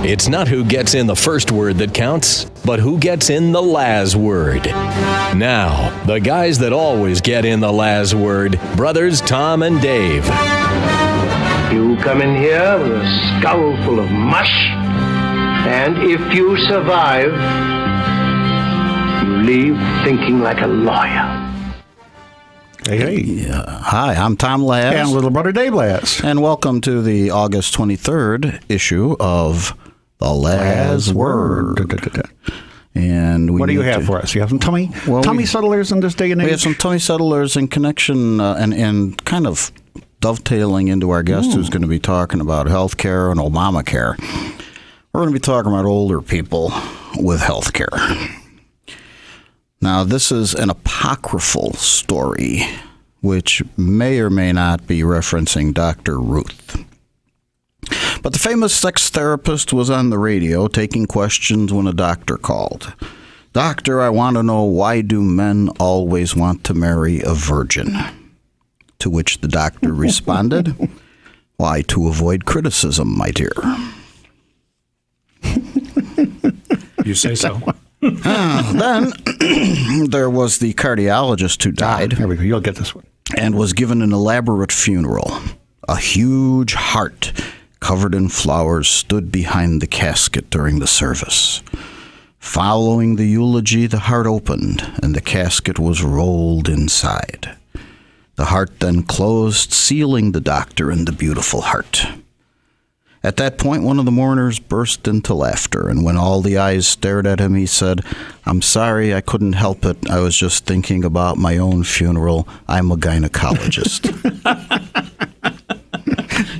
It's not who gets in the first word that counts, but who gets in the last word. Now, the guys that always get in the last word, brothers Tom and Dave. You come in here with a skull full of mush, and if you survive, you leave thinking like a lawyer. Hey. Hi, I'm Tom Laz. And little brother Dave Laz. And welcome to the August 23rd issue of The Laz Word. And what do you have for us? You have some tummy settlers in this day and age? We have some tummy settlers in connection and kind of dovetailing into our guest who's going to be talking about health care and Obamacare. We're going to be talking about older people with health care. Now, this is an apocryphal story, which may or may not be referencing Dr. Ruth. But the famous sex therapist was on the radio taking questions when a doctor called. "Doctor, I want to know, why do men always want to marry a virgin?" To which the doctor responded, "Why, to avoid criticism, my dear." You say so. Then there was the cardiologist who died. There we go. You'll get this one. And was given an elaborate funeral. A huge heart covered in flowers stood behind the casket during the service. Following the eulogy, the heart opened and the casket was rolled inside. The heart then closed, sealing the doctor and the beautiful heart. At that point, one of the mourners burst into laughter, and when all the eyes stared at him, he said, "I'm sorry, I couldn't help it. I was just thinking about my own funeral. I'm a gynecologist."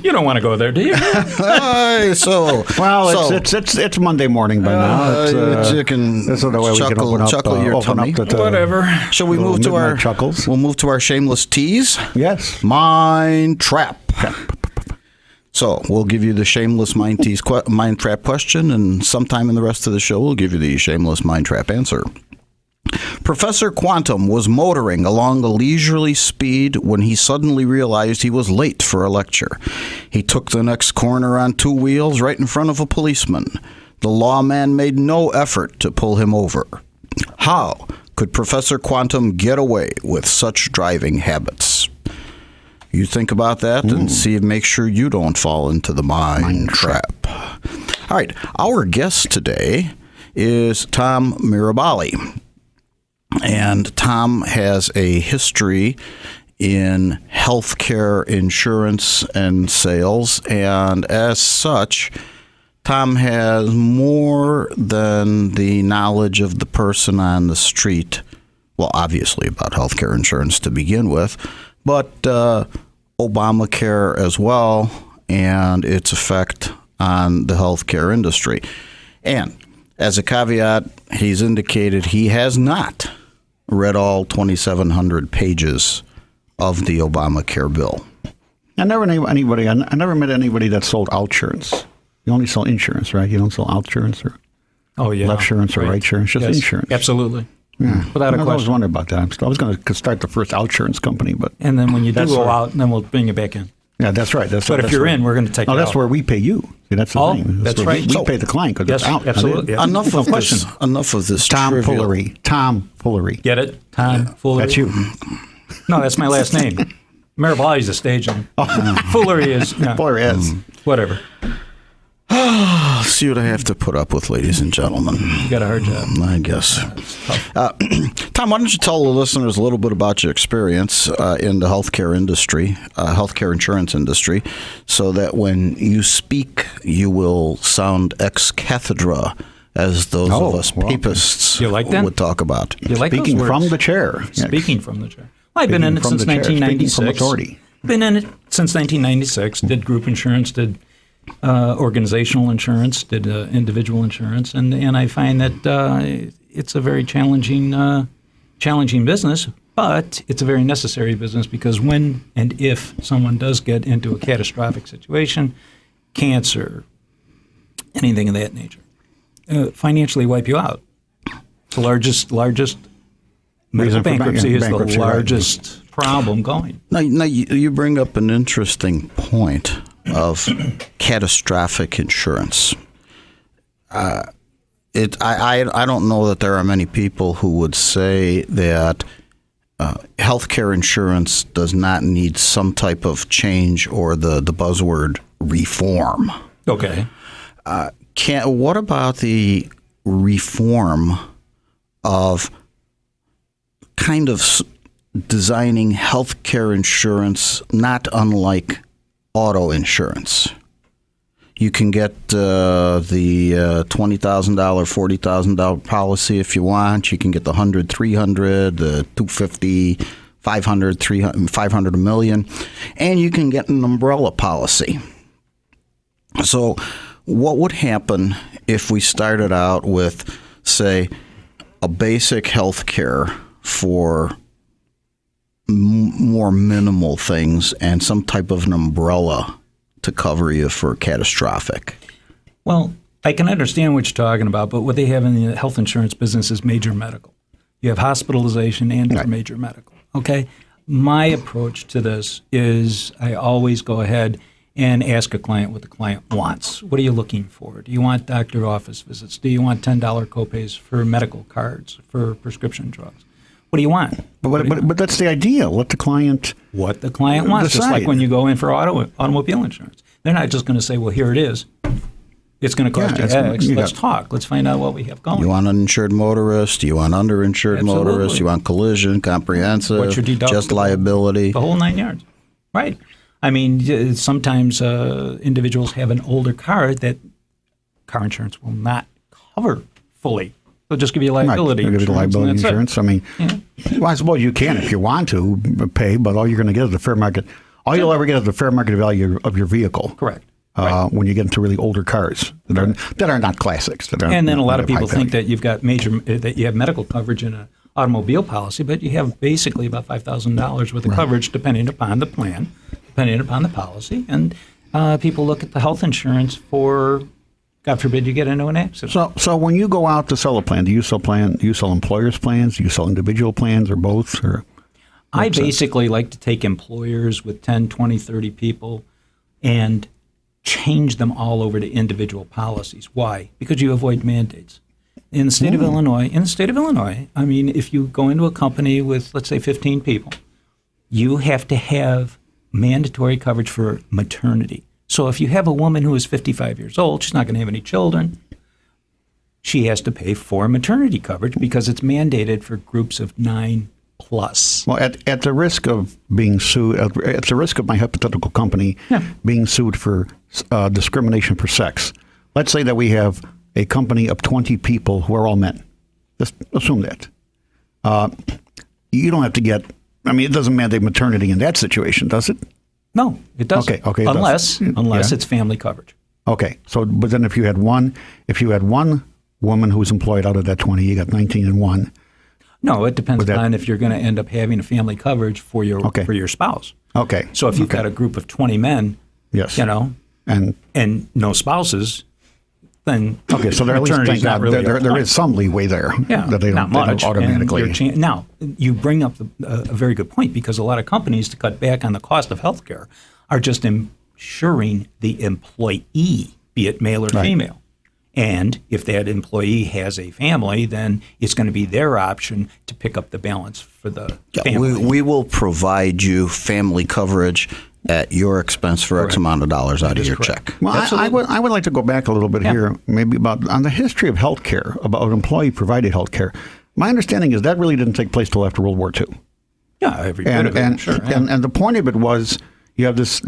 You don't want to go there, do you? It's Monday morning by now. You can this is the way we can chuckle your tummy. Whatever. Shall we move to our chuckles? We'll move to our shameless tease. Yes. Mind trap. So we'll give you the shameless mind trap question, and sometime in the rest of the show, we'll give you the shameless mind trap answer. Professor Quantum was motoring along a leisurely speed when he suddenly realized he was late for a lecture. He took the next corner on two wheels right in front of a policeman. The lawman made no effort to pull him over. How could Professor Quantum get away with such driving habits? You think about that and make sure you don't fall into the mind trap. All right, our guest today is Tom Miraballi. And Tom has a history in healthcare insurance and sales, and as such, Tom has more than the knowledge of the person on the street. Well, obviously about healthcare insurance to begin with, but Obamacare as well and its effect on the healthcare industry. And as a caveat, he's indicated he has not read all 2,700 pages of the Obamacare bill. I never met anybody that sold outsurance. You only sell insurance, right? You don't sell outsurance or left insurance or right insurance, just insurance. Absolutely. Yeah. Without a question. I was wondering about that. I was going to start the first outsurance company, but and then when you do go out, then we'll bring you back in. Yeah, that's right. But if you're in, we're going to take you out. That's where we pay you. See, that's the thing. That's right. We pay the client because it's out. Absolutely. Yeah. Enough of this. Tom Foolery. Get it? Tom Foolery. That's you. No, that's my last name. Miraballi is a stage name. Foolery is. Foolery is. Whatever. See what I have to put up with, ladies and gentlemen. You got a hard job. I guess. Tom, why don't you tell the listeners a little bit about your experience in the healthcare industry, healthcare insurance industry, so that when you speak, you will sound ex cathedra, as those of us papists would talk about. You like Speaking from the chair. Speaking from the chair. Well, I've been in it since 1996. Been in it since 1996. Did group insurance, did organizational insurance, did individual insurance, and I find that it's a very challenging business, but it's a very necessary business because when and if someone does get into a catastrophic situation, cancer, anything of that nature, financially wipe you out. It's the largest medical bankruptcy is the largest problem going. Now you bring up an interesting point of catastrophic insurance. I don't know that there are many people who would say that healthcare insurance does not need some type of change or the buzzword reform. Okay. What about the reform of kind of designing healthcare insurance not unlike auto insurance? You can get the $20,000, $40,000 policy if you want. You can get the $100,000, $300,000, the $250,000, $500,000, $300,000, $500,000, $1 million, and you can get an umbrella policy. So, what would happen if we started out with, say, a basic health care for more minimal things and some type of an umbrella to cover you for catastrophic? Well, I can understand what you're talking about, but what they have in the health insurance business is major medical. You have hospitalization and Right. major medical. Okay? My approach to this is I always go ahead and ask a client what the client wants. What are you looking for? Do you want doctor office visits? Do you want $10 copays for medical cards, for prescription drugs? What do you want? But that's the idea. Let the client What the client wants. Just like decide. when you go in for automobile insurance. They're not just going to say, well, here it is. It's going to cost you X. Let's talk. Let's find out what we have going. You want uninsured motorist? You want underinsured Absolutely. motorist? You want collision, comprehensive, What's your deductible? just liability? The whole 9 yards. Right. I mean, sometimes individuals have an older car that car insurance will not cover fully. They'll just give you liability Right. They'll give you the insurance. liability and that's it. insurance. I mean, well, I suppose you can if you want to pay, but all you're going to get is the fair market. All you'll ever get is the fair market value of your vehicle. Correct. When you get into really older cars that are not classics. And then a lot of people high value. think that you've got that you have medical coverage in an automobile policy, but you have basically about $5,000 worth of coverage depending upon the plan, depending upon the policy. And people look at the health insurance for, God forbid, you get into an accident. So when you go out to sell a plan, do you sell employers' plans? Do you sell individual plans or both? Or I basically like to take employers with 10, 20, 30 people and change them all over to individual policies. Why? Because you avoid mandates. In the state of Illinois, I mean, if you go into a company with, let's say, 15 people, you have to have mandatory coverage for maternity. So if you have a woman who is 55 years old, she's not going to have any children. She has to pay for maternity coverage because it's mandated for groups of 9 plus. Well, at the risk of being sued, at the risk of my hypothetical company being sued for discrimination for sex, let's say that we have a company of 20 people who are all men. Just assume that. You don't have to get, I mean, it doesn't mandate maternity in that situation, does it? No, it doesn't. Okay. Unless it's family coverage. Okay. So, but then if you had one woman who's employed out of that 20, you got 19 and 1. No, it depends on if you're going to end up having a family coverage for your spouse. Okay. So if you've got a group of 20 men, yes, and no spouses, then so there maternity's not really there is some leeway there that they don't automatically. Now, you bring up a very good point because a lot of companies, to cut back on the cost of health care, are just insuring the employee, be it male or female. And if that employee has a family, then it's going to be their option to pick up the balance for the family. We will provide you family coverage at your expense for X amount of dollars out of your check. Well, I would like to go back a little bit here, maybe on the history of healthcare, about employee-provided healthcare. My understanding is that really didn't take place till after World War II. Yeah, every bit of it, sure. And the point of it was, you have this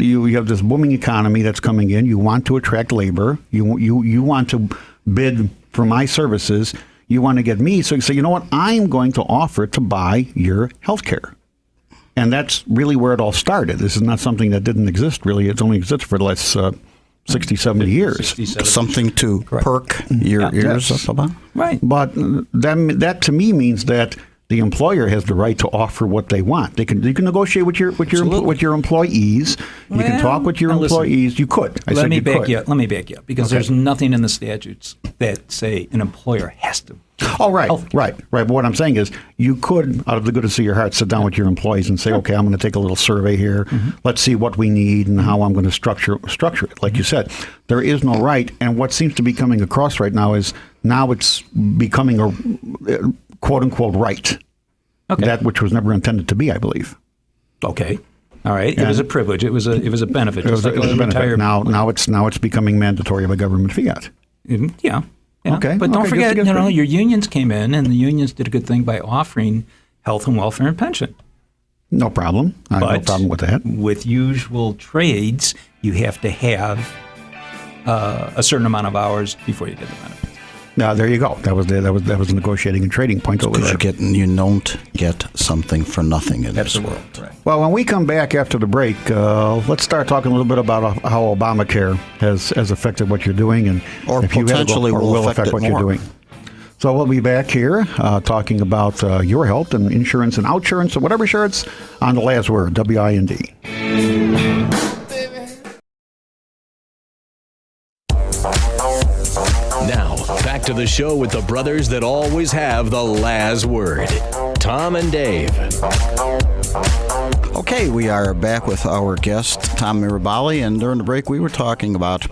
booming economy that's coming in. You want to attract labor. You want to bid for my services. You want to get me. So you say, you know what? I'm going to offer to buy your health care. And that's really where it all started. This is not something that didn't exist, really. It's only existed for the last 60, 70 years. 60, 70. Something to perk your ears up about? Right. But that to me means that the employer has the right to offer what they want. You can negotiate with your employees. You can talk with your employees. You could. Let me back you up because there's nothing in the statutes that say an employer has to. Oh, right. But what I'm saying is you could, out of the goodness of your heart, sit down with your employees and say, okay, I'm going to take a little survey here. Let's see what we need and how I'm going to structure it. Like you said, there is no right. And what seems to be coming across right now is now it's becoming a quote-unquote right. Okay. That which was never intended to be, I believe. Okay. All right. It was a privilege. It was a benefit. It was a benefit. Now it's becoming mandatory by government fiat. Yeah. Okay. But don't forget, your unions came in, and the unions did a good thing by offering health and welfare and pension. No problem. I have no problem with that. With usual trades, you have to have a certain amount of hours before you get the benefits. Now there you go. That was a negotiating and trading point over there. You don't get something for nothing in this world. Right. Well, when we come back after the break, let's start talking a little bit about how Obamacare has affected what you're doing, and or if potentially will affect what you're doing. So we'll be back here talking about your health and insurance and outsurance or whatever insurance on the last word, WIND. Now, back to the show with the brothers that always have the last word, Tom and Dave. Okay, we are back with our guest, Tom Miraballi, and during the break we were talking about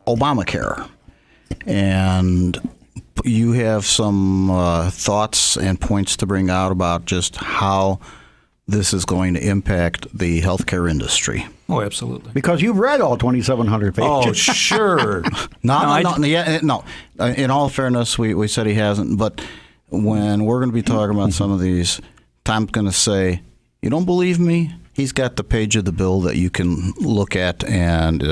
Obamacare. And you have some thoughts and points to bring out about just how this is going to impact the healthcare industry. Oh, absolutely. Because you've read all 2,700 pages. Oh, sure. No. In all fairness, we said he hasn't. But when we're going to be talking about some of these, Tom's going to say, you don't believe me? He's got the page of the bill that you can look at and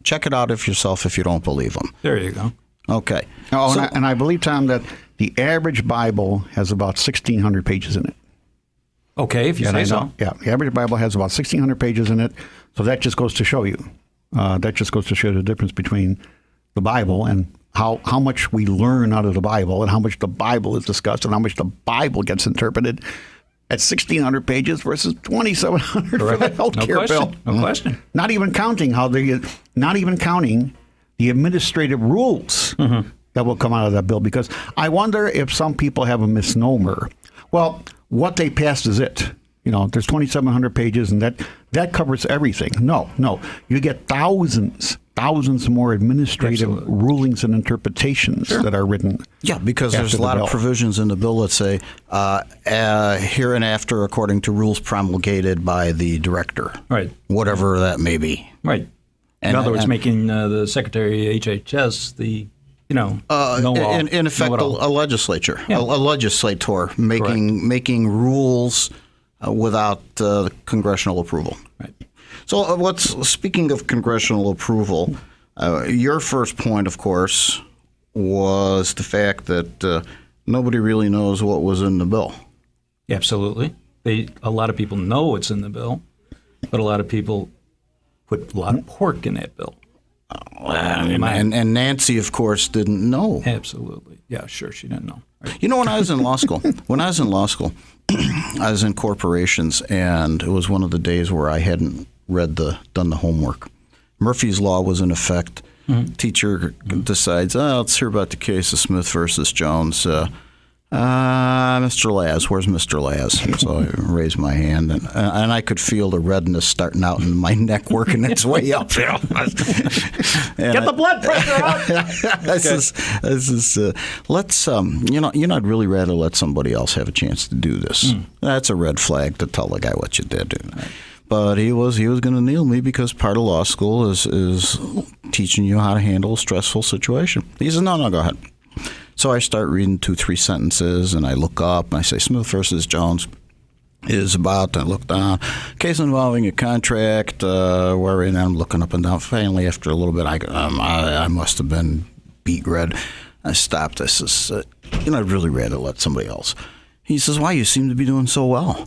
check it out yourself if you don't believe him. There you go. Okay. Oh, and I believe, Tom, that the average Bible has about 1,600 pages in it. Okay, if you say so. Yeah, the average Bible has about 1,600 pages in it. So that just goes to show you. That just goes to show the difference between the Bible and how much we learn out of the Bible and how much the Bible is discussed and how much the Bible gets interpreted at 1,600 pages versus 2,700 for the healthcare bill. No question. Not even counting the administrative rules that will come out of that bill. Because I wonder if some people have a misnomer. Well, what they passed is it. There's 2,700 pages, and that covers everything. No. You get thousands more administrative rulings and interpretations that are written. Yeah, because there's a lot of provisions in the bill that say hereinafter according to rules promulgated by the director. Right. Whatever that may be. Right. In other words, making the Secretary of HHS the know-all. In effect, a legislator making rules without congressional approval. Right. So speaking of congressional approval, your first point, of course, was the fact that nobody really knows what was in the bill. Absolutely. A lot of people know what's in the bill, but a lot of people put a lot of pork in that bill. And Nancy, of course, didn't know. Absolutely. Yeah, sure, she didn't know. Right. When I was in law school, I was in corporations, and it was one of the days where I hadn't done the homework. Murphy's Law was in effect. Teacher decides, let's hear about the case of Smith versus Jones. Mr. Laz, where's Mr. Laz? So I raised my hand, and I could feel the redness starting out in my neck, working its way up. Get the blood pressure up. Let's I'd really rather let somebody else have a chance to do this. That's a red flag to tell the guy what you did. Right. But he was going to nail me because part of law school is teaching you how to handle a stressful situation. He says, no, go ahead. So I start reading 2-3 sentences, and I look up, and I say, Smith versus Jones is about, and I look down, case involving a contract, and I'm looking up and down. Finally, after a little bit, I must have been beet red. I stopped. I says, I'd really rather let somebody else. He says, why? You seem to be doing so well.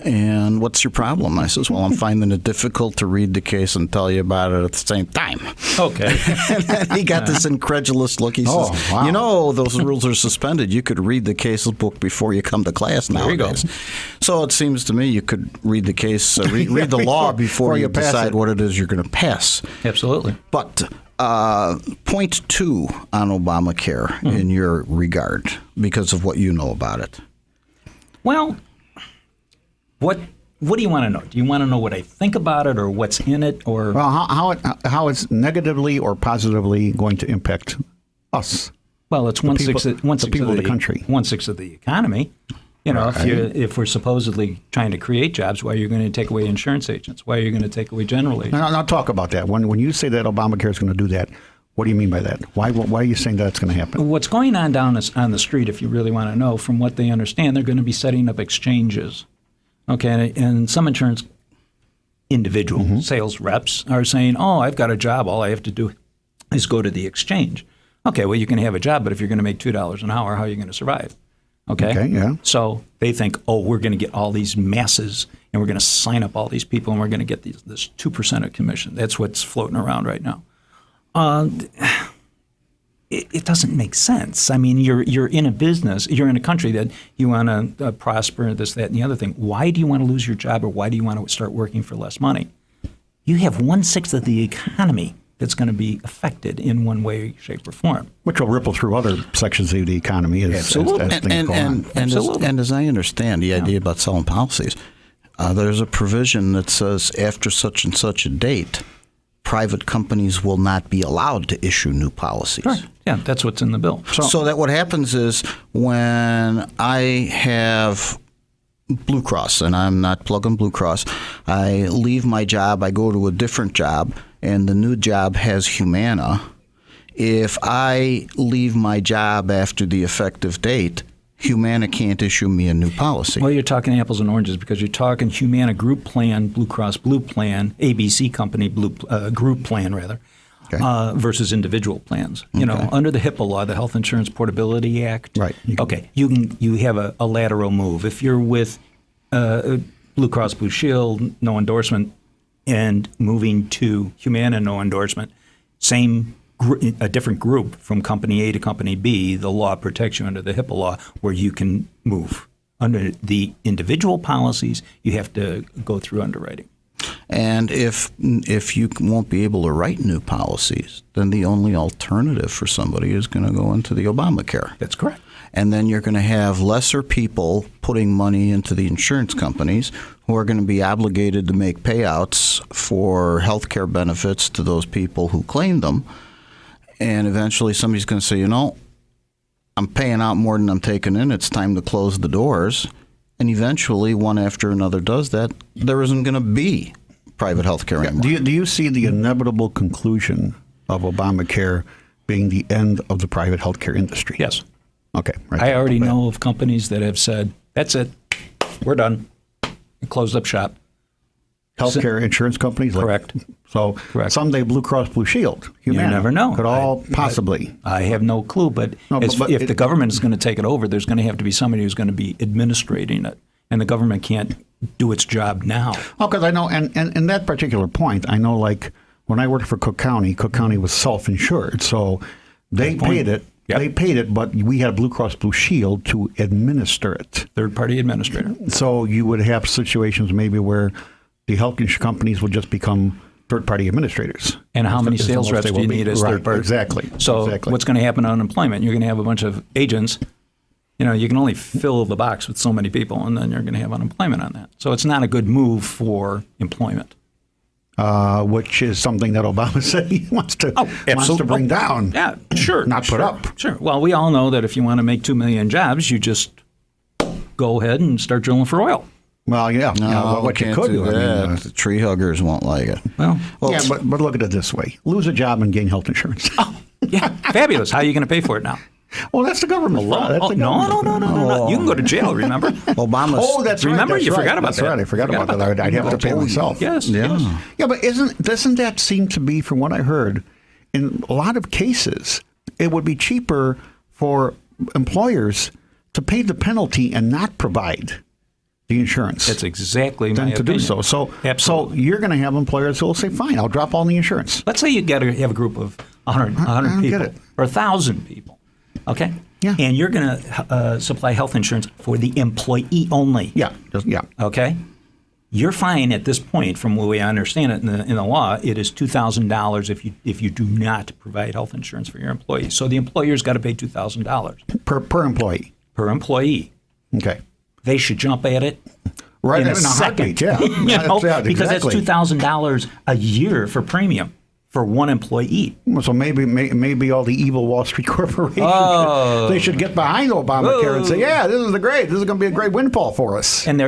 And what's your problem? I says, well, I'm finding it difficult to read the case and tell you about it at the same time. Okay. And then he got this incredulous look. He says, wow. you know, those rules are suspended. You could read the case book before you come to class nowadays. So it seems to me you could read the case, read the law before you decide what it is you're going to pass. Absolutely. But point 2 on Obamacare in your regard, because of what you know about it. Well, what do you want to know? Do you want to know what I think about it or what's in it? Or Well, how it's negatively or positively going to impact us? Well, it's one sixth of the country. 1/6 of the economy. You know, if we're supposedly trying to create jobs, why are you going to take away insurance agents? Why are you going to take away general agents? Now talk about that. When you say that Obamacare is going to do that, what do you mean by that? Why are you saying that's going to happen? What's going on down on the street, if you really want to know, from what they understand, they're going to be setting up exchanges. Okay, and some insurance individual sales reps are saying, oh, I've got a job. All I have to do is go to the exchange. Okay, well, you can have a job, but if you're going to make $2 an hour, how are you going to survive? Okay, yeah. So they think, oh, we're going to get all these masses, and we're going to sign up all these people, and we're going to get this 2% of commission. That's what's floating around right now. It doesn't make sense. I mean, you're in a business, you're in a country that you want to prosper, this, that, and the other thing. Why do you want to lose your job, or why do you want to start working for less money? You have 1/6 of the economy that's going to be affected in one way, shape, or form. Which will ripple through other sections of the economy as things go on. And as I understand the idea about selling policies, there's a provision that says after such and such a date, private companies will not be allowed to issue new policies. Right. Yeah, that's what's in the bill. So that what happens is when I have Blue Cross, and I'm not plugging Blue Cross, I leave my job, I go to a different job, and the new job has Humana. If I leave my job after the effective date, Humana can't issue me a new policy. Well, you're talking apples and oranges because you're talking Humana Group Plan, Blue Cross Blue Plan, ABC Company Group Plan, rather, versus individual plans. You know, under the HIPAA law, the Health Insurance Portability Act. Right. You have a lateral move. If you're with Blue Cross Blue Shield, no endorsement, and moving to Humana, no endorsement, a different group from company A to company B, the law protects you under the HIPAA law where you can move. Under the individual policies, you have to go through underwriting. And if you won't be able to write new policies, then the only alternative for somebody is going to go into the Obamacare. That's correct. And then you're going to have lesser people putting money into the insurance companies who are going to be obligated to make payouts for health care benefits to those people who claim them. And eventually somebody's going to say, you know, I'm paying out more than I'm taking in. It's time to close the doors. And eventually, one after another does that. There isn't going to be private health care anymore. Do you see the inevitable conclusion of Obamacare being the end of the private health care industry? Yes. Okay. Right. I already know of companies that have said, that's it, we're done, and closed up shop. Healthcare insurance companies? Correct. Correct. Someday Blue Cross Blue Shield, Humana, you never know. Could all possibly. I have no clue, but if the government is going to take it over, there's going to have to be somebody who's going to be administrating it, and the government can't do its job now. Oh, because I know, and in that particular point, I know, like, when I worked for Cook County was self-insured, so they paid it. Yep. They paid it, but we had Blue Cross Blue Shield to administer it. Third-party administrator. So you would have situations maybe where the health insurance companies would just become third-party administrators. And how many sales reps do you need as third-party? Exactly. So what's going to happen on unemployment? You're going to have a bunch of agents. You know, you can only fill the box with so many people, and then you're going to have unemployment on that. So it's not a good move for employment. Which is something that Obama said he wants to bring down. Yeah, sure. Not put up. Sure. Well, we all know that if you want to make 2 million jobs, you just go ahead and start drilling for oil. Well, yeah. No, what you could do. The tree huggers won't like it. Well yeah, but look at it this way. Lose a job and gain health insurance. Oh, yeah. Fabulous. How are you going to pay for it now? Well, that's the government. No. You can go to jail, remember? Obama's. Oh, that's right. Remember? That's You right. forgot about That's that. right. I forgot about that. I'd have to pay myself. Yes. Yeah. Yeah, but doesn't that seem to be, from what I heard, in a lot of cases, it would be cheaper for employers to pay the penalty and not provide the insurance. That's exactly than my to opinion. do so. So Absolutely. you're going to have employers who will say, fine, I'll drop all the insurance. Let's say you have a group of 100 people get it. or 1,000 people, okay? Yeah. And you're going to supply health insurance for the employee only. Yeah. Okay? You're fine at this point, from the way I understand it in the law. It is $2,000 if you do not provide health insurance for your employees. So the employer's got to pay $2,000 Per employee. per employee. Okay. They should jump at it Right. in a heartbeat, second. yeah. You know, because that's exactly. $2,000 a year for premium for one employee. So maybe all the evil Wall Street corporations they should get behind Obamacare and say, yeah, this is going to be a great windfall for us. And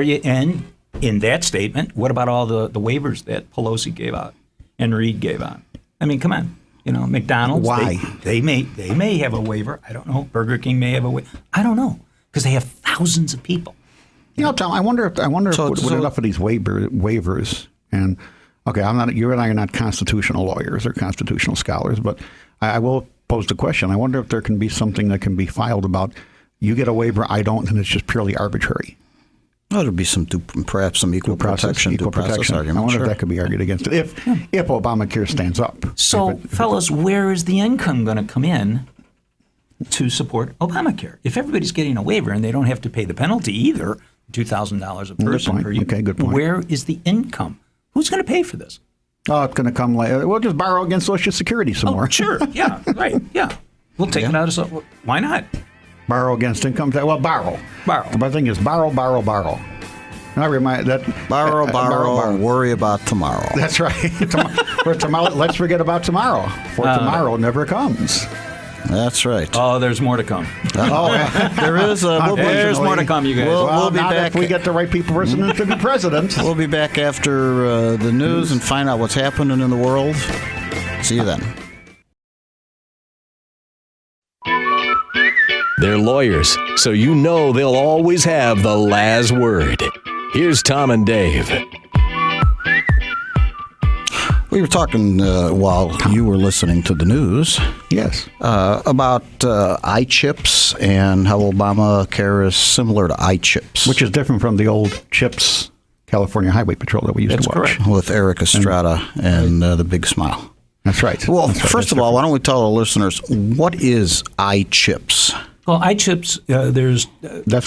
in that statement, what about all the waivers that Pelosi gave out and Reid gave out? I mean, come on. You know, McDonald's. Why? They may have a waiver. I don't know. Burger King may have a waiver. I don't know, because they have thousands of people. You know, Tom, I wonder if with enough of these waivers, and okay, you and I are not constitutional lawyers or constitutional scholars, but I will pose the question. I wonder if there can be something that can be filed about you get a waiver, I don't, and it's just purely arbitrary. Well, there'd be perhaps some equal protection argument. I wonder if that could be argued against it if Obamacare stands up. So, fellas, where is the income going to come in to support Obamacare? If everybody's getting a waiver and they don't have to pay the penalty either, $2,000 a person per year. Okay, good point. Where is the income? Who's going to pay for this? Oh, it's going to come later. We'll just borrow against Social Security some more. Sure. Yeah. Right. Yeah. We'll take it out of. Why not? Borrow against income tax. Well, borrow. Borrow. My thing is borrow. And I remind that Borrow, worry about tomorrow. That's right. For tomorrow, let's forget about tomorrow. For tomorrow never comes. That's right. Oh, there's more to come. There is. There's more to come, you guys. We'll be back. If we get the right person to be president. We'll be back after the news and find out what's happening in the world. See you then. They're lawyers, so you know they'll always have the last word. Here's Tom and Dave. We were talking while you were listening to the news. Yes. About iChips and how Obamacare is similar to iChips. Which is different from the old CHIPS California Highway Patrol that we used to watch. Correct. With Eric Estrada and the big smile. That's right. Well, That's right. first of all, why don't we tell our listeners, what is iChips? Well, iChips, there's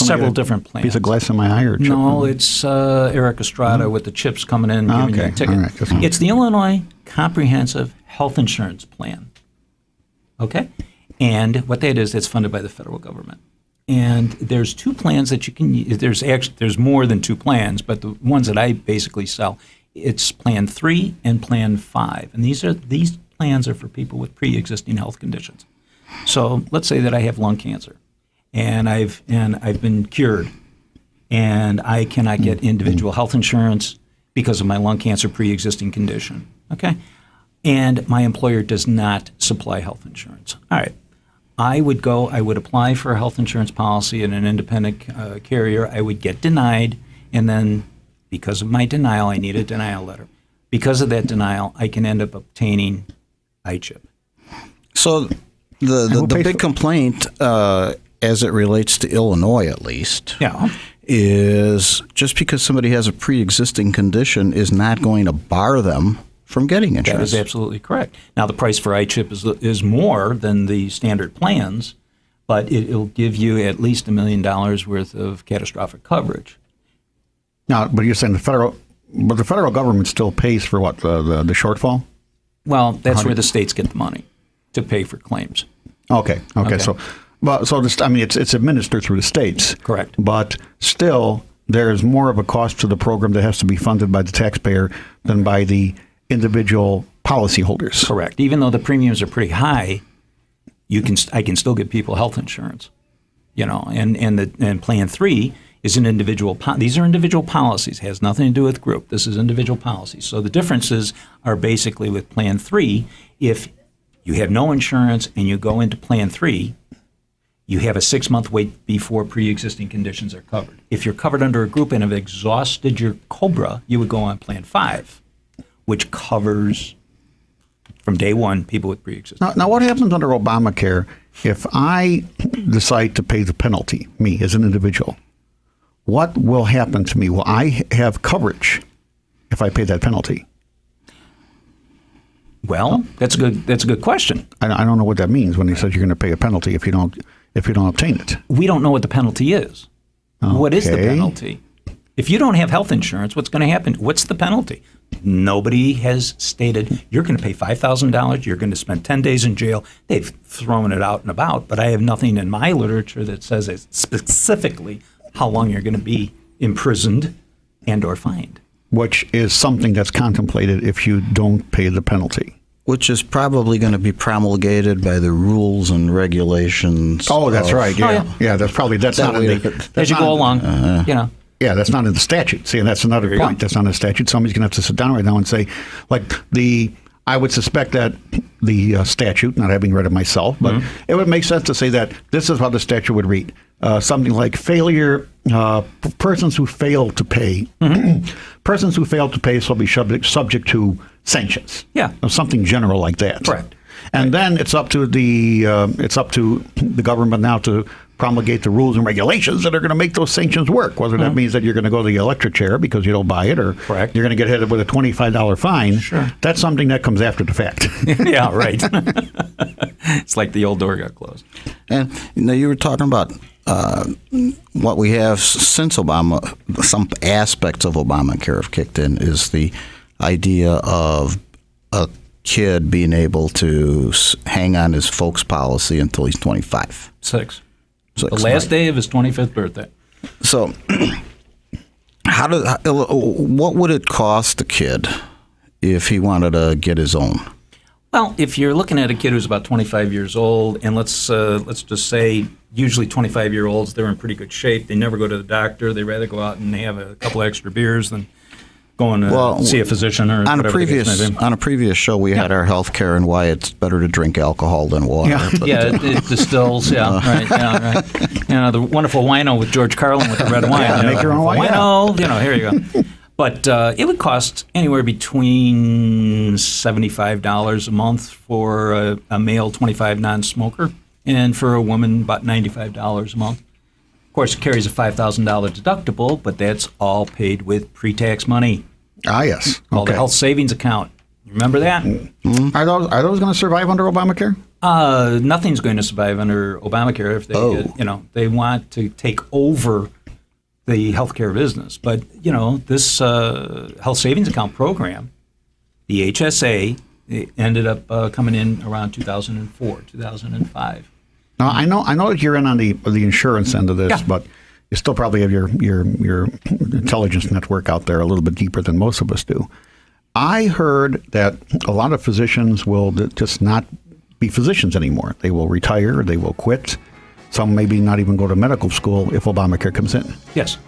several different plans. Piece of glass in my eye or chip? No, it's Eric Estrada with the chips coming in and giving you a ticket. All right. It's the Illinois Comprehensive Health Insurance Plan. Okay? And what that is, it's funded by the federal government. And there's two plans that you can use. There's more than two plans, but the ones that I basically sell, it's Plan 3 and Plan 5. And these plans are for people with pre-existing health conditions. So let's say that I have lung cancer, and I've been cured, and I cannot get individual health insurance because of my lung cancer pre-existing condition. Okay, and my employer does not supply health insurance. All right, I would apply for a health insurance policy in an independent carrier. I would get denied, and then because of my denial, I need a denial letter. Because of that denial, I can end up obtaining iChip. So the big complaint, as it relates to Illinois at least, is just because somebody has a pre-existing condition is not going to bar them from getting insurance. That is absolutely correct. Now, the price for iChip is more than the standard plans, but it'll give you at least $1 million worth of catastrophic coverage. Now, but you're saying the federal government still pays for what, the shortfall? Well, that's where the states get the money to pay for claims. Okay. So it's administered through the states. Correct. But still, there is more of a cost to the program that has to be funded by the taxpayer than by the policyholders. Correct. Even though the premiums are pretty high, I can still get people health insurance. You know, and Plan 3 is an individual. These are individual policies. It has nothing to do with group. This is individual policies. So the differences are basically with Plan 3. If you have no insurance and you go into Plan 3, you have a 6-month wait before pre-existing conditions are covered. If you're covered under a group and have exhausted your COBRA, you would go on Plan 5, which covers from day one people with pre-existing. Now, what happens under Obamacare if I decide to pay the penalty, me as an individual? what will happen to me? Will I have coverage if I pay that penalty? Well, that's a good question. I don't know what that means when he says you're going to pay a penalty if you don't obtain it. We don't know what the penalty is. Okay. What is the penalty? If you don't have health insurance, what's going to happen? What's the penalty? Nobody has stated you're going to pay $5,000, you're going to spend 10 days in jail. They've thrown it out and about, but I have nothing in my literature that says it specifically how long you're going to be imprisoned and or fined. Which is something that's contemplated if you don't pay the penalty. Which is probably going to be promulgated by the rules and regulations. Oh, that's right. Yeah, yeah. That's not in the. As you go along, Yeah, that's not in the statute. See, and that's another point. That's not in the statute. Somebody's going to have to sit down right now and say, I would suspect that the statute, not having read it myself, but it would make sense to say that this is how the statute would read. Something like persons who fail to pay, persons who fail to pay shall be subject to sanctions. Yeah. Or something general like that. Correct. And then it's up to the government now to promulgate the rules and regulations that are going to make those sanctions work. Whether that means that you're going to go to the electric chair because you don't buy it, or Correct. you're going to get hit with a $25 fine. Sure. That's something that comes after the fact. Yeah, right. It's like the old door got closed. And you were talking about what we have since Obama, some aspects of Obamacare have kicked in, is the idea of a kid being able to hang on his folks' policy until he's 25. Six. The last day of his 25th birthday. So, what would it cost a kid if he wanted to get his own? Well, if you're looking at a kid who's about 25 years old, and let's just say usually 25-year-olds, they're in pretty good shape. They never go to the doctor. They rather go out and they have a couple extra beers than going to see a physician or on whatever the case may be. On a previous show, we had our health care and why it's better to drink alcohol than water. Yeah, it distills. Right. The wonderful wino with George Carlin with the red wine. Yeah, make your own wine. Wino, here you go. But it would cost anywhere between $75 a month for a male 25 non-smoker, and for a woman about $95 a month. Of course, it carries a $5,000 deductible, but that's all paid with pre-tax money. Ah, yes. Called the health savings account. Remember that? Mm-hmm. Are those going to survive under Obamacare? Nothing's going to survive under Obamacare if they they want to take over the healthcare business. But this health savings account program, the HSA, it ended up coming in around 2004, 2005. Now, I know that you're in on the insurance end of this, but you still probably have your intelligence network out there a little bit deeper than most of us do. I heard that a lot of physicians will just not be physicians anymore. They will retire. They will quit. Some maybe not even go to medical school if Obamacare comes in. Yes.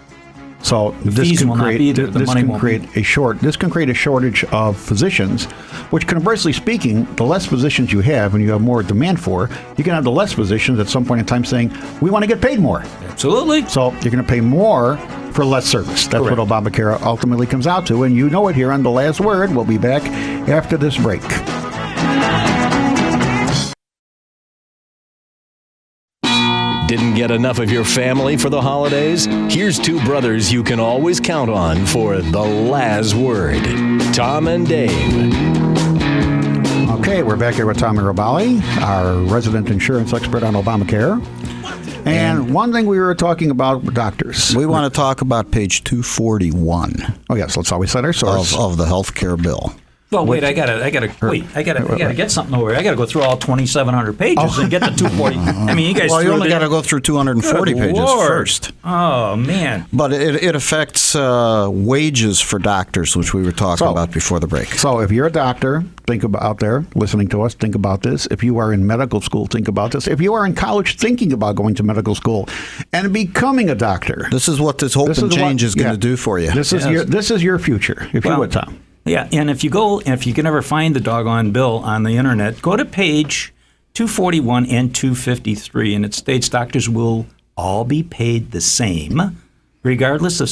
So this can create a shortage of physicians, which conversely speaking, the less physicians you have and you have more demand for, you can have the less physicians at some point in time saying, we want to get paid more. Absolutely. So you're going to pay more for less service. That's Correct. What Obamacare ultimately comes out to. And you know it here on The Last Word. We'll be back after this break. Didn't get enough of your family for the holidays? Here's two brothers you can always count on for the last word. Tom and Dave. Okay, we're back here with Tom Miraballi, our resident insurance expert on Obamacare. And one thing we were talking about with doctors. We want to talk about page 241. Oh yes, let's always cite our source of the health care bill. Well, wait, I gotta get something over. I gotta go through all 2,700 pages and get to 240. I mean, you guys. Well, you only got to go through 240 pages first. Oh man! But it affects wages for doctors, which we were talking about before the break. So, if you're a doctor, think about out there listening to us. Think about this. If you are in medical school, think about this. If you are in college, thinking about going to medical school and becoming a doctor, this is what this Hope and Change is going to do for you. This is your future, if you would, Tom. Yeah, and if you can ever find the doggone bill on the internet, go to page 241 and 253, and it states doctors will all be paid the same, regardless of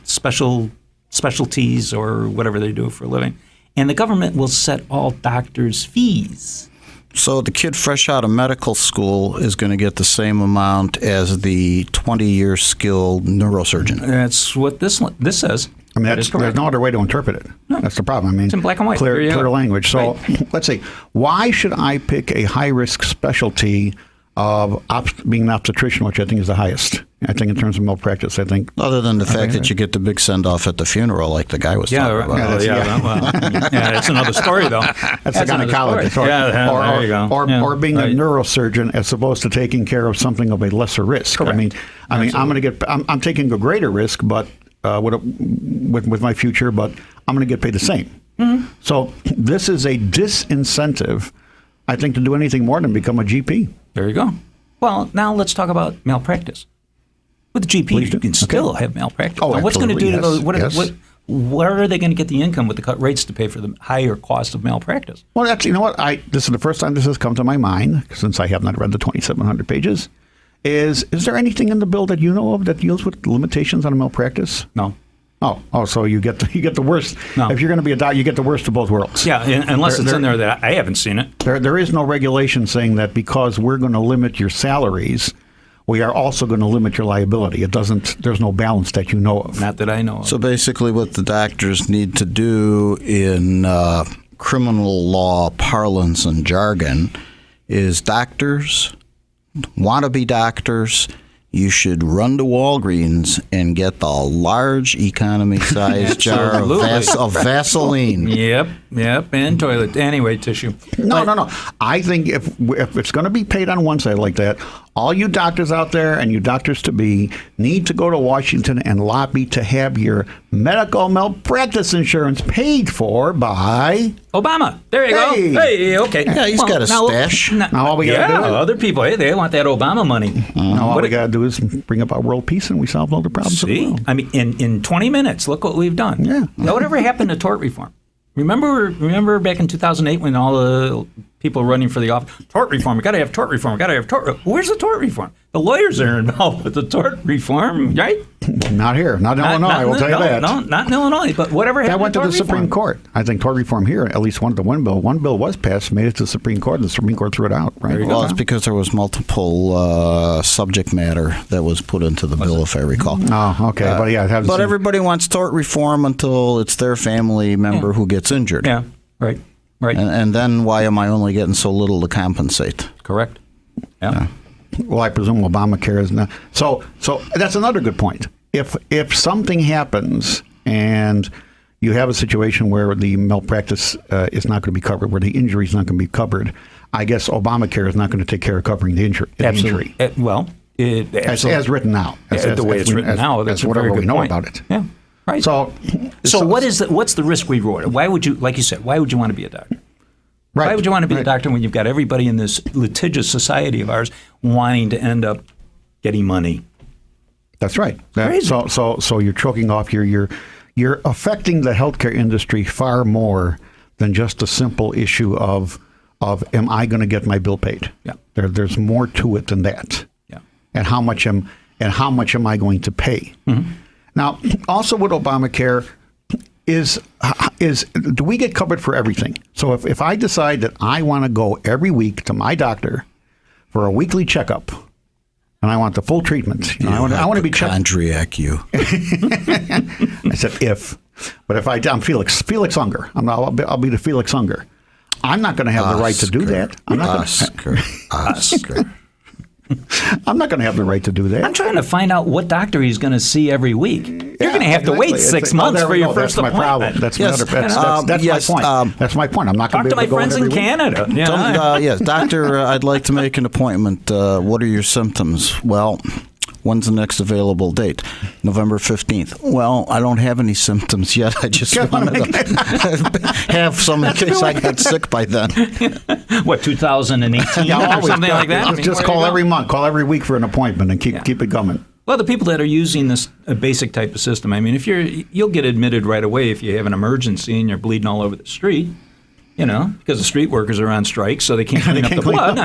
specialties or whatever they do for a living. And the government will set all doctors' fees. So the kid fresh out of medical school is going to get the same amount as the 20-year skilled neurosurgeon. That's what this says. I mean, there's no other way to interpret it. No. That's the problem. I mean, it's in black and white. Clear language. So let's see. Why should I pick a high-risk specialty of being an obstetrician, which I think is the highest? I think in terms of malpractice, I think. Other than the fact that you get the big send-off at the funeral, like the guy was talking about. That's another story, though. That's the gynecologist. There you go. Or being a neurosurgeon as opposed to taking care of something of a lesser risk. Correct. I'm taking a greater risk, but with my future, but I'm going to get paid the same. Mm-hmm. So this is a disincentive, I think, to do anything more than become a GP. There you go. Well, now let's talk about malpractice. With the GP, you can still have malpractice. Oh, now, what's going to do to those? Yes. Where are they going to get the income with the cut rates to pay for the higher cost of malpractice? Well, actually, you know what? This is the first time this has come to my mind, since I have not read the 2,700 pages. Is there anything in the bill that you know of that deals with limitations on malpractice? No. Oh, so you get the worst. No. If you're going to be a doctor, you get the worst of both worlds. Yeah, unless it's in there that I haven't seen it. There is no regulation saying that because we're going to limit your salaries, we are also going to limit your liability. There's no balance that you know of. Not that I know of. So basically what the doctors need to do in criminal law parlance and jargon is doctors, wannabe doctors, you should run to Walgreens and get the large economy-sized jar of Vaseline. Yep, and toilet. Anyway, tissue. No. I think if it's going to be paid on one side like that, all you doctors out there and you doctors-to-be need to go to Washington and lobby to have your medical malpractice insurance paid for by Obama. There you go. Hey, okay. Yeah, he's got a stash. Now all we got to do is... other people, they want that Obama money. Now all we got to do is bring about world peace and we solve all the problems of the world. I mean, in 20 minutes, look what we've done. Yeah. Now, whatever happened to tort reform? Remember back in 2008 when all the people running for the office, tort reform, we got to have tort reform, Where's the tort reform? The lawyers are involved with the tort reform, right? Not here. Not in Illinois, I will tell you that. No, not in Illinois, but whatever happened that went to the Supreme reform? Court. I think tort reform here, at least one bill was passed, made it to the Supreme Court, and the Supreme Court threw it out. Right? Well, it's because there was multiple subject matter that was put into the bill, if I recall. Oh, okay. But everybody wants tort reform until it's their family member who gets injured. Yeah, right. And then why am I only getting so little to compensate? Correct. Yeah. Well, I presume Obamacare is not. So that's another good point. If something happens and you have a situation where the malpractice is not going to be covered, where the injury is not going to be covered, I guess Obamacare is not going to take care of covering the injury. Absolutely. As written now. The way it's written now, that's whatever we know point. about it. Yeah. Right. So what's the risk reward? Why would you, like you said, why would you want to be a doctor? Right. Why would you want to be a doctor when you've got everybody in this litigious society of ours wanting to end up getting money? That's right. Crazy. So you're choking off you're affecting the healthcare industry far more than just a simple issue of am I going to get my bill paid? Yeah. There's more to it than that. Yeah. And how much am I going to pay? Mm-hmm. Now, also with Obamacare is do we get covered for everything? So if I decide that I want to go every week to my doctor for a weekly checkup, and I want the full treatment, I want to be checked. Chondriac, you. I said but if I'm Felix Unger, I'll be the Felix Unger. I'm not going to have the right to do that. I'm not Oscar. I'm not going to have the right to do that. I'm trying to find out what doctor he's going to see every week. You're going to have to wait 6 months for your first appointment. That's my point. That's my point. I'm not going to be able to go Talk to my friends in Canada. Yes, doctor, I'd like to make an appointment. What are your symptoms? Well, when's the next available date? November 15th. Well, I don't have any symptoms yet. I just wanted to have some in case I got sick by then. What, 2018 or something like that? Just call every month, call every week for an appointment and keep it coming. Well, the people that are using this basic type of system, I mean, you'll get admitted right away if you have an emergency and you're bleeding all over the street. Because the street workers are on strike, so they can't clean up the blood.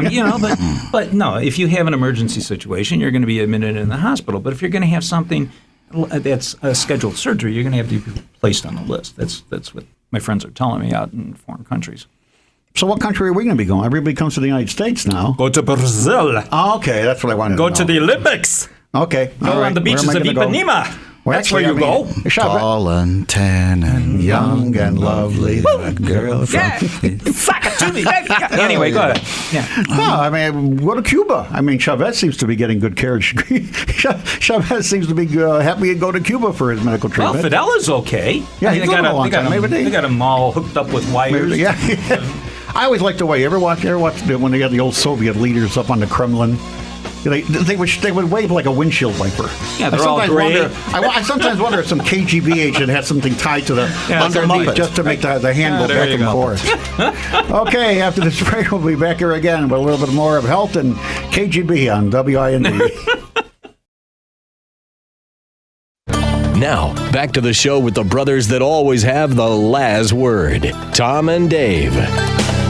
But no, if you have an emergency situation, you're going to be admitted in the hospital. But if you're going to have something that's a scheduled surgery, you're going to have to be placed on the list. That's what my friends are telling me out in foreign countries. So what country are we going to be going? Everybody comes to the United States now. Go to Brazil. Oh, okay, that's what I wanted Go to know. to the Olympics. Okay. Go all right. on the beaches Where of am I gonna go? Ipanema. Well, That's where actually, you I go. mean, Tall and tan and young and lovely. The girl from Fuck it to me, baby. Anyway, go ahead. Yeah. No, I mean, go to Cuba. I mean, Chavez seems to be getting good care. Chavez seems to be happy to go to Cuba for his medical Well, treatment. Fidel is okay. Yeah, I he's mean, living a long time. Maybe they got them all hooked up with wires. Maybe, yeah. I always like the way. You ever watch when they got the old Soviet leaders up on the Kremlin? They would wave like a windshield wiper. Yeah, they're all gray. I sometimes wonder if some KGB agent had something tied to the underneath just to make the hand go there back you and go. forth. Okay, after this break, we'll be back here again with a little bit more of health and KGB on WIND. Now, back to the show with the brothers that always have the last word, Tom and Dave.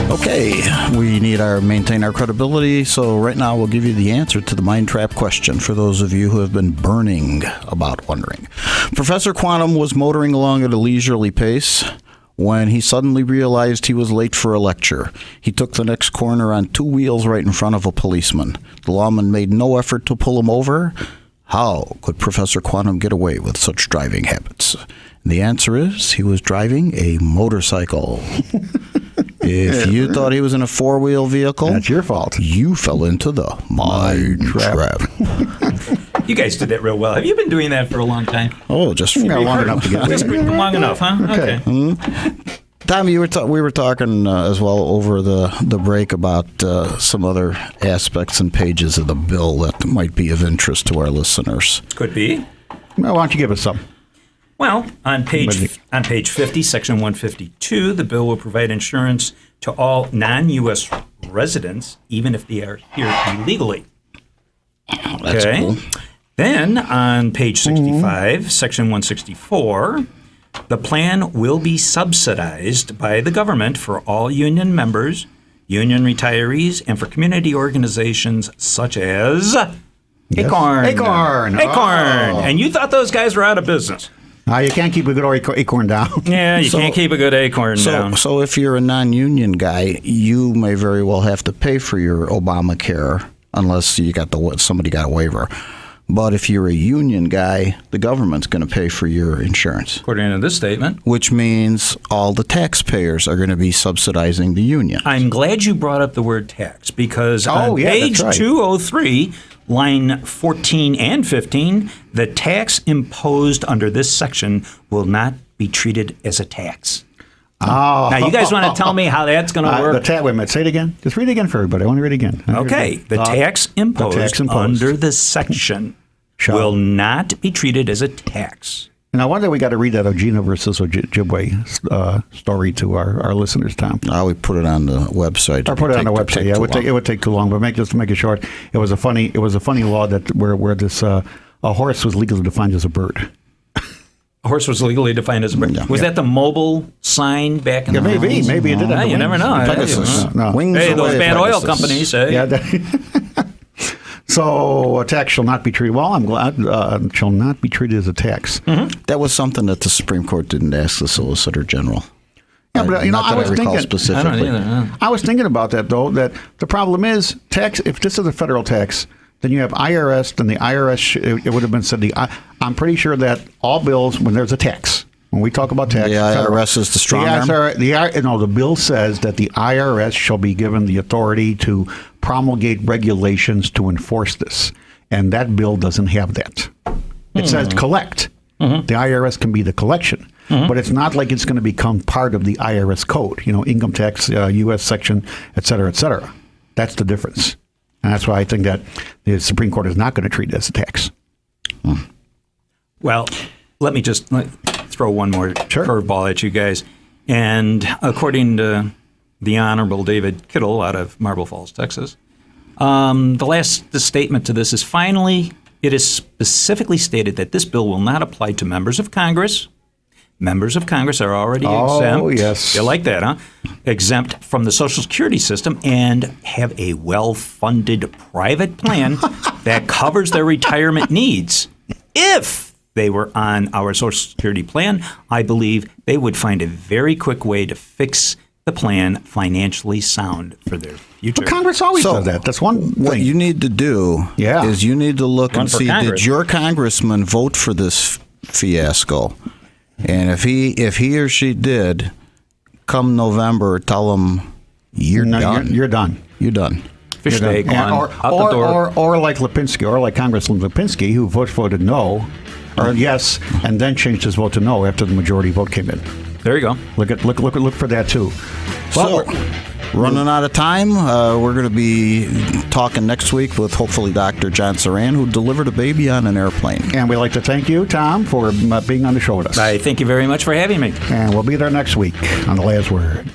Okay, we need maintain our credibility, so right now we'll give you the answer to the mind trap question for those of you who have been burning about wondering. Professor Quantum was motoring along at a leisurely pace when he suddenly realized he was late for a lecture. He took the next corner on two wheels right in front of a policeman. The lawman made no effort to pull him over. How could Professor Quantum get away with such driving habits? And the answer is he was driving a motorcycle. If you thought he was in a four-wheel vehicle, That's your fault. You fell into the mind trap. You guys did that real well. Have you been doing that for a long time? Oh, just Yeah, long enough to get Just long enough, huh? Okay. Tom, we were talking as well over the break about some other aspects and pages of the bill that might be of interest to our listeners. Could be. Well, why don't you give us some? Well, on page 50, section 152, the bill will provide insurance to all non-U.S. residents, even if they are here illegally. That's cool. Then on page 65, section 164, the plan will be subsidized by the government for all union members, union retirees, and for community organizations such as Acorn. Acorn. Acorn. And you thought those guys were out of business. You can't keep a good acorn down. Yeah, you can't keep a good acorn down. So if you're a non-union guy, you may very well have to pay for your Obamacare unless you got somebody got a waiver. But if you're a union guy, the government's going to pay for your insurance. According to this statement. Which means all the taxpayers are going to be subsidizing the union. I'm glad you brought up the word tax because on page 203, line 14 and 15, the tax imposed under this section will not be treated as a tax. Oh. Now, you guys want to tell me how that's going to work? Wait a minute. Say it again. Just read it again for everybody. I want to read it again. Okay. The tax imposed under this section will not be treated as a tax. And I wonder we got to read that Ojina versus Ojibwe story to our listeners, Tom. We put it on the website. Or put it on the website. Yeah, it would take too long. But just to make it short, it was a funny law that where this a horse was legally defined as a bird. A horse was legally defined as a bird. Yeah. Was that the mobile sign back in the maybe it did. Yeah, you never know. Pegasus. No. Wings Hey, those away, bad oil Pegasus. companies. Hey. Yeah. So a tax shall not be treated. Well, I'm glad shall not be treated as a tax. Mm-hmm. That was something that the Supreme Court didn't ask the Solicitor General. Yeah, but Not that I recall specifically. I don't either. No. I was thinking about that though. That the problem is tax. If this is a federal tax, then you have IRS. Then the IRS. It would have been said. I'm pretty sure that all bills when there's a tax. When we talk about tax, The IRS is the strong arm? The bill says that the IRS shall be given the authority to promulgate regulations to enforce this, and that bill doesn't have that. It says collect. The IRS can be the collection, but it's not like it's going to become part of the IRS code. Income tax, U.S. section, et cetera, et cetera. That's the difference, and that's why I think that the Supreme Court is not going to treat it as a tax. Well, let me just throw one more curveball at you guys. And according to the Honorable David Kittle out of Marble Falls, Texas, the statement to this is finally, it is specifically stated that this bill will not apply to members of Congress. Members of Congress are already exempt. Oh, yes. You like that, huh? Exempt from the Social Security system and have a well-funded private plan that covers their retirement needs. If they were on our Social Security plan, I believe they would find a very quick way to fix the plan financially sound for their future. But Congress always does that. That's one thing. What you need to do is you need to look and see, did your congressman vote for this fiasco? And if he or she did, come November, tell them you're done. You're done. You're done. Fish steak out the door. Or like Lipinski, or like Congressman Lipinski, who voted no, or yes, and then changed his vote to no after the majority vote came in. There you go. Look for that too. So, running out of time, we're going to be talking next week with hopefully Dr. John Saran, who delivered a baby on an airplane. And we'd like to thank you, Tom, for being on the show with us. I thank you very much for having me. And we'll be there next week on The Last Word.